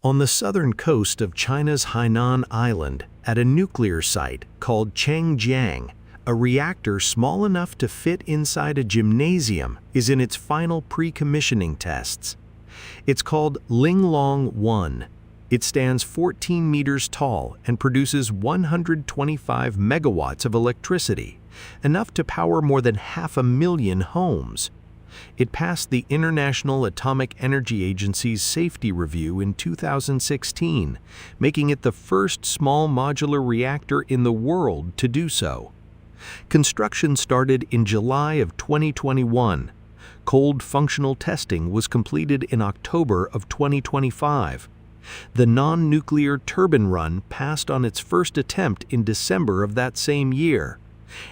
On the southern coast of China's Hainan Island, at a nuclear site called Changjiang, a reactor small enough to fit inside a gymnasium is in its final pre-commissioning tests. It's called Linglong One. It stands 14 meters tall and produces 125 megawatts of electricity, enough to power more than 500,000 homes. It passed the International Atomic Energy Agency's safety review in 2016, making it the first small modular reactor in the world to do so. Construction started in July of 2021. Cold functional testing was completed in October of 2025. The non-nuclear turbine run passed on its first attempt in December of that same year.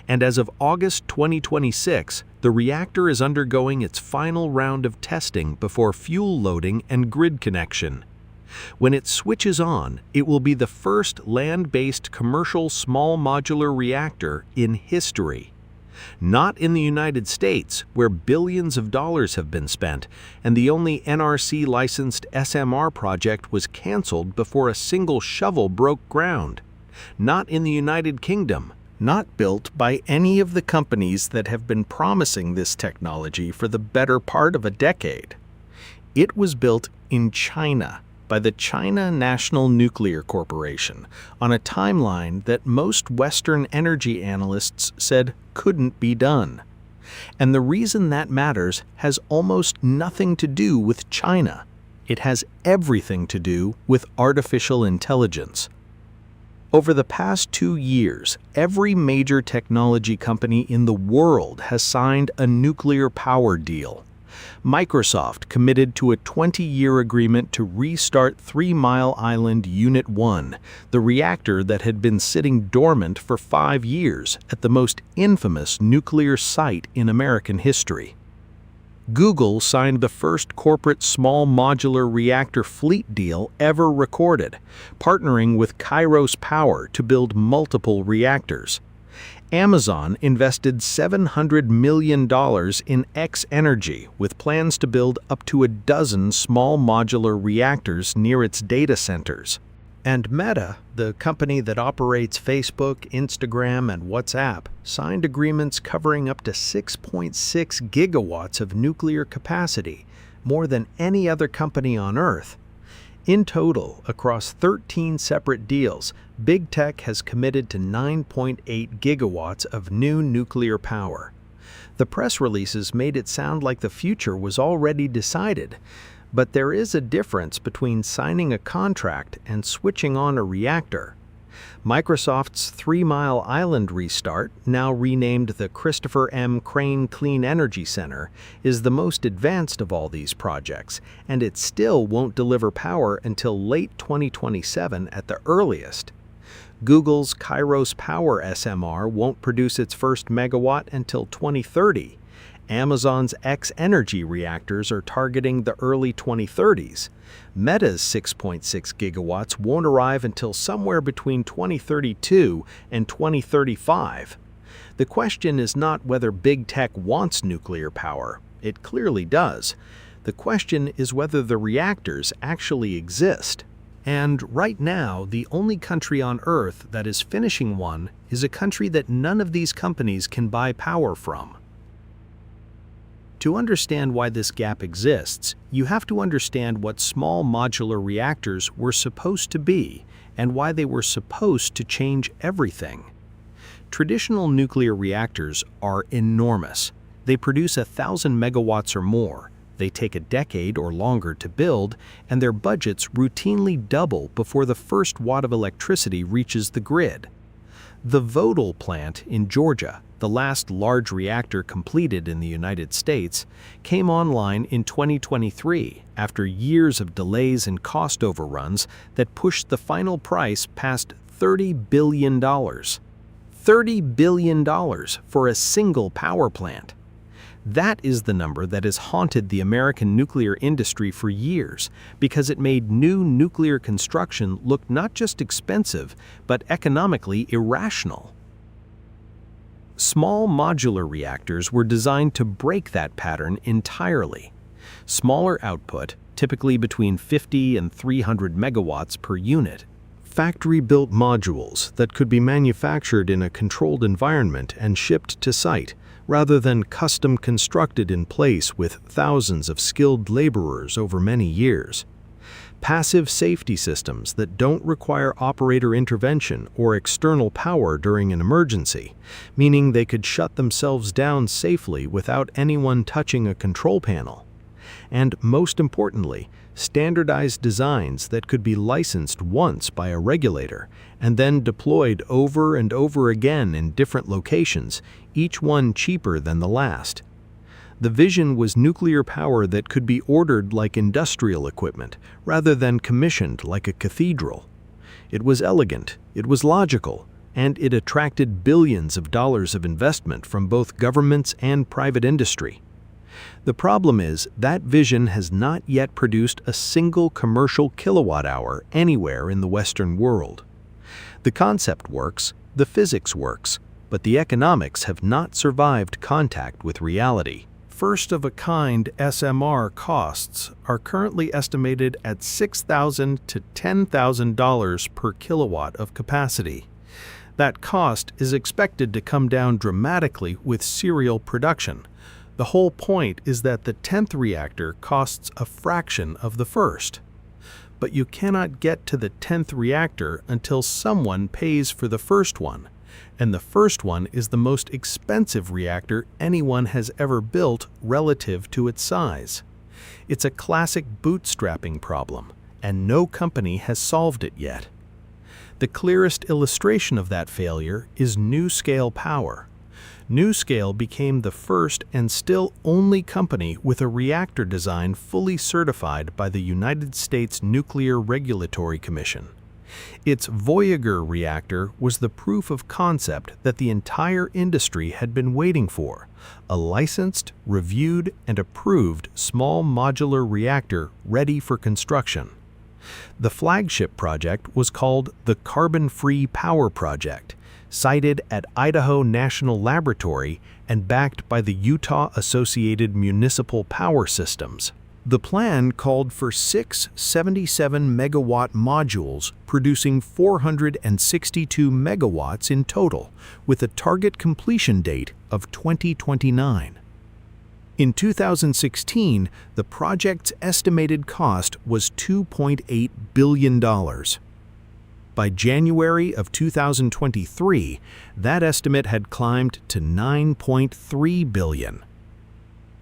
And as of August 2026, the reactor is undergoing its final round of testing before fuel loading and grid connection. When it switches on, it will be the first land-based commercial small modular reactor in history. Not in the United States, where billions of dollars have been spent, and the only NRC-licensed SMR project was canceled before a single shovel broke ground. Not in the United Kingdom. Not built by any of the companies that have been promising this technology for the better part of a decade. It was built in China by the China National Nuclear Corporation on a timeline that most Western energy analysts said couldn't be done. And the reason that matters has almost nothing to do with China. It has everything to do with artificial intelligence. Over the past 2 years, every major technology company in the world has signed a nuclear power deal. Microsoft committed to a 20-year agreement to restart 3 Mile Island Unit 1, the reactor that had been sitting dormant for 5 years at the most infamous nuclear site in American history. Google signed the first corporate small modular reactor fleet deal ever recorded, partnering with Kairos Power to build multiple reactors. Amazon invested $700 million in X Energy with plans to build up to a dozen small modular reactors near its data centers. And Meta, the company that operates Facebook, Instagram, and WhatsApp, signed agreements covering up to 6.6 gigawatts of nuclear capacity, more than any other company on Earth. In total, across 13 separate deals, Big Tech has committed to 9.8 gigawatts of new nuclear power. The press releases made it sound like the future was already decided. But there is a difference between signing a contract and switching on a reactor. Microsoft's 3 Mile Island restart, now renamed the Christopher M. Crane Clean Energy Center, is the most advanced of all these projects, and it still won't deliver power until late 2027 at the earliest. Google's Kairos Power SMR won't produce its first megawatt until 2030. Amazon's X Energy reactors are targeting the early 2030s. Meta's 6.6 gigawatts won't arrive until somewhere between 2032 and 2035. The question is not whether Big Tech wants nuclear power. It clearly does. The question is whether the reactors actually exist. And right now, the only country on Earth that is finishing one is a country that none of these companies can buy power from. To understand why this gap exists, you have to understand what small modular reactors were supposed to be and why they were supposed to change everything. Traditional nuclear reactors are enormous. They produce 1,000 megawatts or more. They take a decade or longer to build, and their budgets routinely double before the first watt of electricity reaches the grid. The Vogtle plant in Georgia, the last large reactor completed in the United States, came online in 2023 after years of delays and cost overruns that pushed the final price past $30 billion. $30 billion for a single power plant. That is the number that has haunted the American nuclear industry for years because it made new nuclear construction look not just expensive, but economically irrational. Small modular reactors were designed to break that pattern entirely. Smaller output, typically between 50 and 300 megawatts per unit. Factory-built modules that could be manufactured in a controlled environment and shipped to site, rather than custom constructed in place with thousands of skilled laborers over many years. Passive safety systems that don't require operator intervention or external power during an emergency, meaning they could shut themselves down safely without anyone touching a control panel. And most importantly, standardized designs that could be licensed once by a regulator and then deployed over and over again in different locations, each one cheaper than the last. The vision was nuclear power that could be ordered like industrial equipment, rather than commissioned like a cathedral. It was elegant, it was logical, and it attracted billions of dollars of investment from both governments and private industry. The problem is that vision has not yet produced a single commercial kilowatt-hour anywhere in the Western world. The concept works, the physics works, but the economics have not survived contact with reality. First-of-a-kind SMR costs are currently estimated at $6,000 to $10,000 per kilowatt of capacity. That cost is expected to come down dramatically with serial production. The whole point is that the 10th reactor costs a fraction of the first. But you cannot get to the 10th reactor until someone pays for the first one. And the first one is the most expensive reactor anyone has ever built relative to its size. It's a classic bootstrapping problem, and no company has solved it yet. The clearest illustration of that failure is NuScale Power. NuScale became the first and still only company with a reactor design fully certified by the United States Nuclear Regulatory Commission. Its Voyager reactor was the proof of concept that the entire industry had been waiting for, a licensed, reviewed, and approved small modular reactor ready for construction. The flagship project was called the Carbon-Free Power Project, sited at Idaho National Laboratory and backed by the Utah Associated Municipal Power Systems. The plan called for 6 77-megawatt modules producing 462 megawatts in total, with a target completion date of 2029. In 2016, the project's estimated cost was $2.8 billion. By January of 2023, that estimate had climbed to $9.3 billion.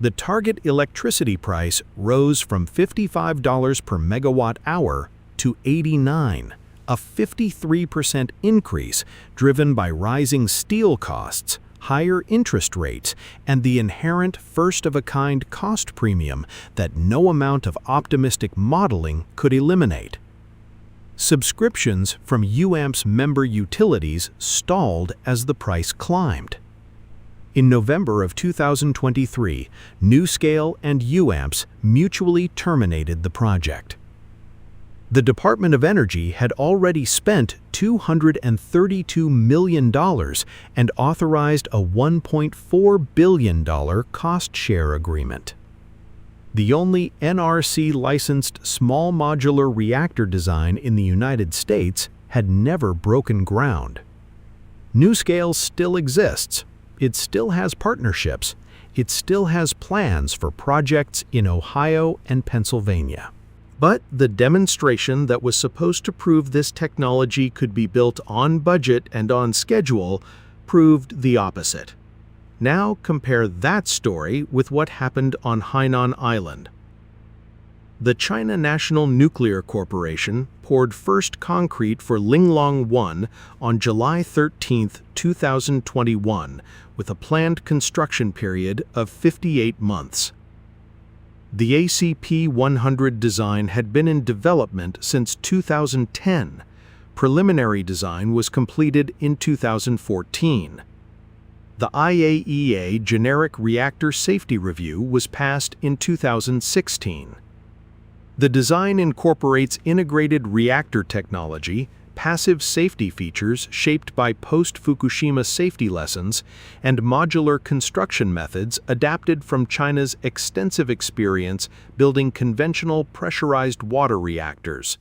The target electricity price rose from $55 per megawatt hour to $89, a 53% increase driven by rising steel costs, higher interest rates, and the inherent first-of-a-kind cost premium that no amount of optimistic modeling could eliminate. Subscriptions from UAMPS member utilities stalled as the price climbed. In November of 2023, NuScale and UAMPS mutually terminated the project. The Department of Energy had already spent $232 million and authorized a $1.4 billion cost-share agreement. The only NRC-licensed small modular reactor design in the United States had never broken ground. NuScale still exists. It still has partnerships. It still has plans for projects in Ohio and Pennsylvania. But the demonstration that was supposed to prove this technology could be built on budget and on schedule proved the opposite. Now compare that story with what happened on Hainan Island. The China National Nuclear Corporation poured first concrete for Linglong One on July 13, 2021, with a planned construction period of 58 months. The ACP-100 design had been in development since 2010. Preliminary design was completed in 2014. The IAEA Generic Reactor Safety Review was passed in 2016. The design incorporates integrated reactor technology, passive safety features shaped by post-Fukushima safety lessons, and modular construction methods adapted from China's extensive experience building conventional pressurized water reactors.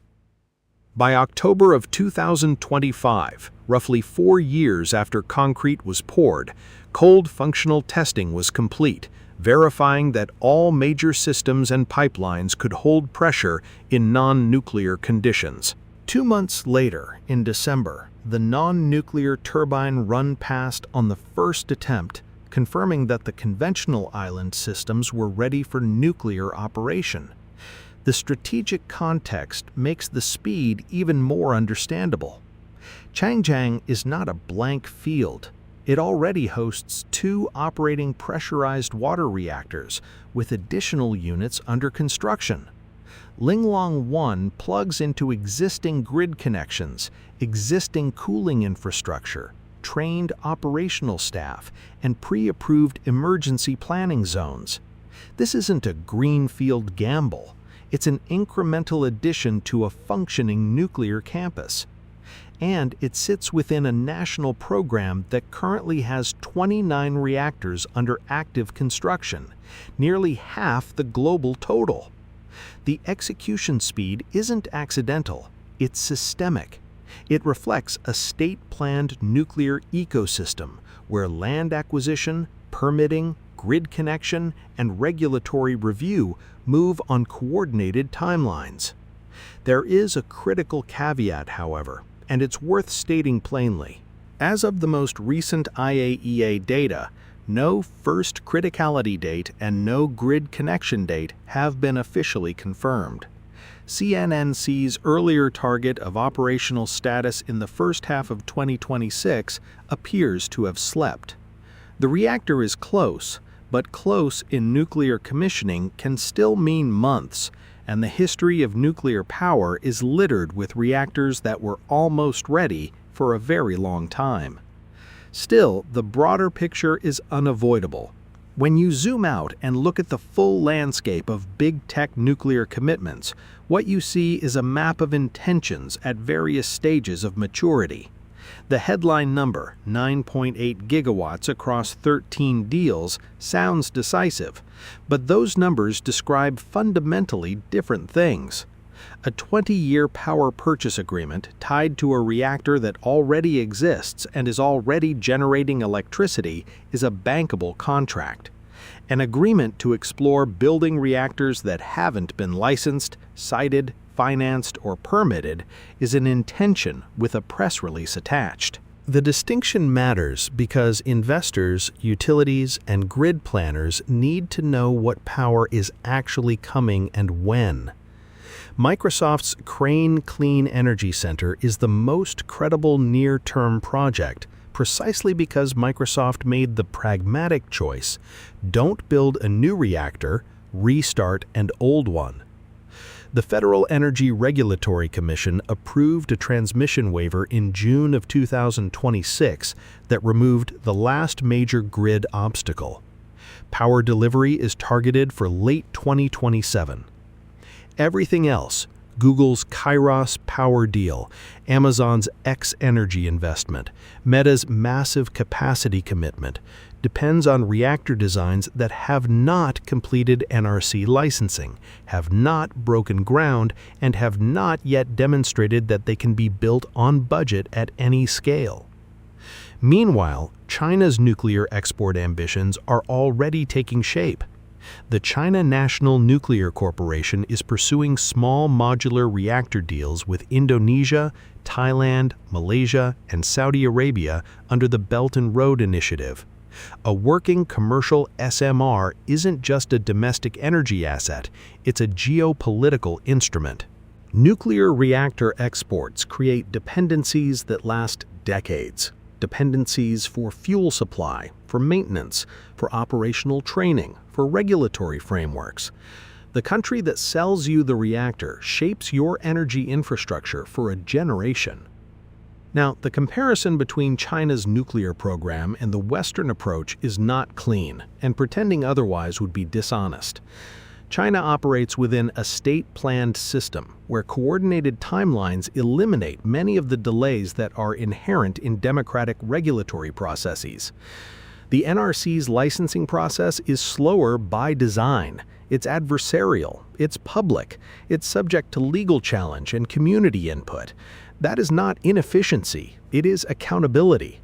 By October of 2025, roughly 4 years after concrete was poured, cold functional testing was complete, verifying that all major systems and pipelines could hold pressure in non-nuclear conditions. 2 months later, in December, the non-nuclear turbine run passed on the first attempt, confirming that the conventional island systems were ready for nuclear operation. The strategic context makes the speed even more understandable. Changjiang is not a blank field. It already hosts 2 operating pressurized water reactors, with additional units under construction. Linglong One plugs into existing grid connections, existing cooling infrastructure, trained operational staff, and pre-approved emergency planning zones. This isn't a greenfield gamble. It's an incremental addition to a functioning nuclear campus. And it sits within a national program that currently has 29 reactors under active construction, nearly half the global total. The execution speed isn't accidental, it's systemic. It reflects a state-planned nuclear ecosystem where land acquisition, permitting, grid connection, and regulatory review move on coordinated timelines. There is a critical caveat, however, and it's worth stating plainly. As of the most recent IAEA data, no first criticality date and no grid connection date have been officially confirmed. CNNC's earlier target of operational status in the first half of 2026 appears to have slept. The reactor is close, but close in nuclear commissioning can still mean months, and the history of nuclear power is littered with reactors that were almost ready for a very long time. Still, the broader picture is unavoidable. When you zoom out and look at the full landscape of big tech nuclear commitments, what you see is a map of intentions at various stages of maturity. The headline number, 9.8 gigawatts across 13 deals, sounds decisive, but those numbers describe fundamentally different things. A 20-year power purchase agreement tied to a reactor that already exists and is already generating electricity is a bankable contract. An agreement to explore building reactors that haven't been licensed, sited, financed, or permitted is an intention with a press release attached. The distinction matters because investors, utilities, and grid planners need to know what power is actually coming and when. Microsoft's Crane Clean Energy Center is the most credible near-term project, precisely because Microsoft made the pragmatic choice: don't build a new reactor, restart an old one. The Federal Energy Regulatory Commission approved a transmission waiver in June of 2026 that removed the last major grid obstacle. Power delivery is targeted for late 2027. Everything else, Google's Kairos power deal, Amazon's X-Energy investment, Meta's massive capacity commitment, depends on reactor designs that have not completed NRC licensing, have not broken ground, and have not yet demonstrated that they can be built on budget at any scale. Meanwhile, China's nuclear export ambitions are already taking shape. The China National Nuclear Corporation is pursuing small modular reactor deals with Indonesia, Thailand, Malaysia, and Saudi Arabia under the Belt and Road Initiative. A working commercial SMR isn't just a domestic energy asset, it's a geopolitical instrument. Nuclear reactor exports create dependencies that last decades. Dependencies for fuel supply, for maintenance, for operational training, for regulatory frameworks. The country that sells you the reactor shapes your energy infrastructure for a generation. Now, the comparison between China's nuclear program and the Western approach is not clean, and pretending otherwise would be dishonest. China operates within a state-planned system where coordinated timelines eliminate many of the delays that are inherent in democratic regulatory processes. The NRC's licensing process is slower by design. It's adversarial, it's public, it's subject to legal challenge and community input. That is not inefficiency, it is accountability.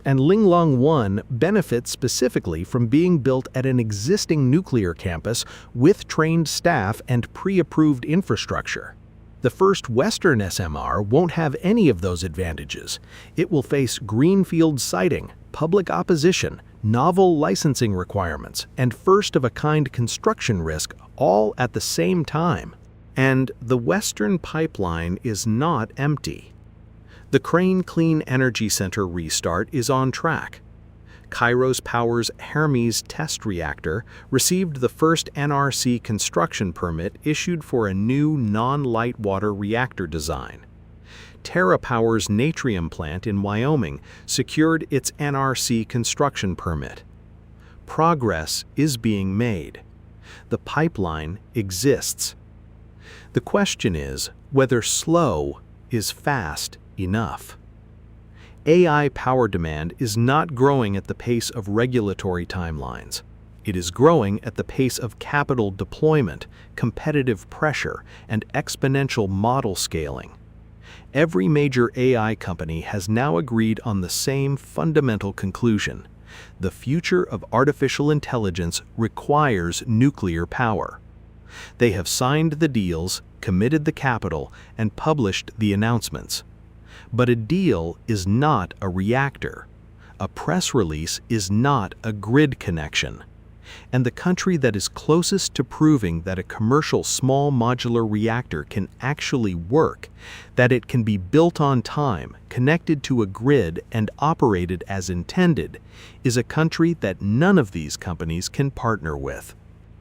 And Linglong One benefits specifically from being built at an existing nuclear campus with trained staff and pre-approved infrastructure. The first Western SMR won't have any of those advantages. It will face greenfield siting, public opposition, novel licensing requirements, and first-of-a-kind construction risk all at the same time. And the Western pipeline is not empty. The Crane Clean Energy Center restart is on track. Kairos Power's Hermes test reactor received the first NRC construction permit issued for a new non-light water reactor design. TerraPower's Natrium plant in Wyoming secured its NRC construction permit. Progress is being made. The pipeline exists. The question is whether slow is fast enough. AI power demand is not growing at the pace of regulatory timelines. It is growing at the pace of capital deployment, competitive pressure, and exponential model scaling. Every major AI company has now agreed on the same fundamental conclusion. The future of artificial intelligence requires nuclear power. They have signed the deals, committed the capital, and published the announcements. But a deal is not a reactor. A press release is not a grid connection. And the country that is closest to proving that a commercial small modular reactor can actually work, that it can be built on time, connected to a grid, and operated as intended, is a country that none of these companies can partner with.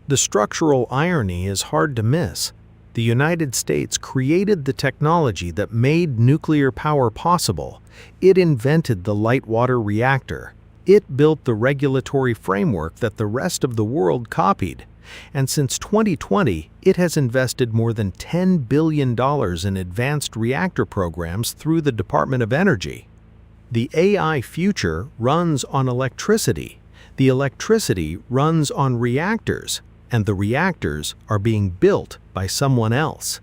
The structural irony is hard to miss. The United States created the technology that made nuclear power possible. It invented the light water reactor. It built the regulatory framework that the rest of the world copied. And since 2020, it has invested more than $10 billion in advanced reactor programs through the Department of Energy. The AI future runs on electricity. The electricity runs on reactors. And the reactors are being built by someone else.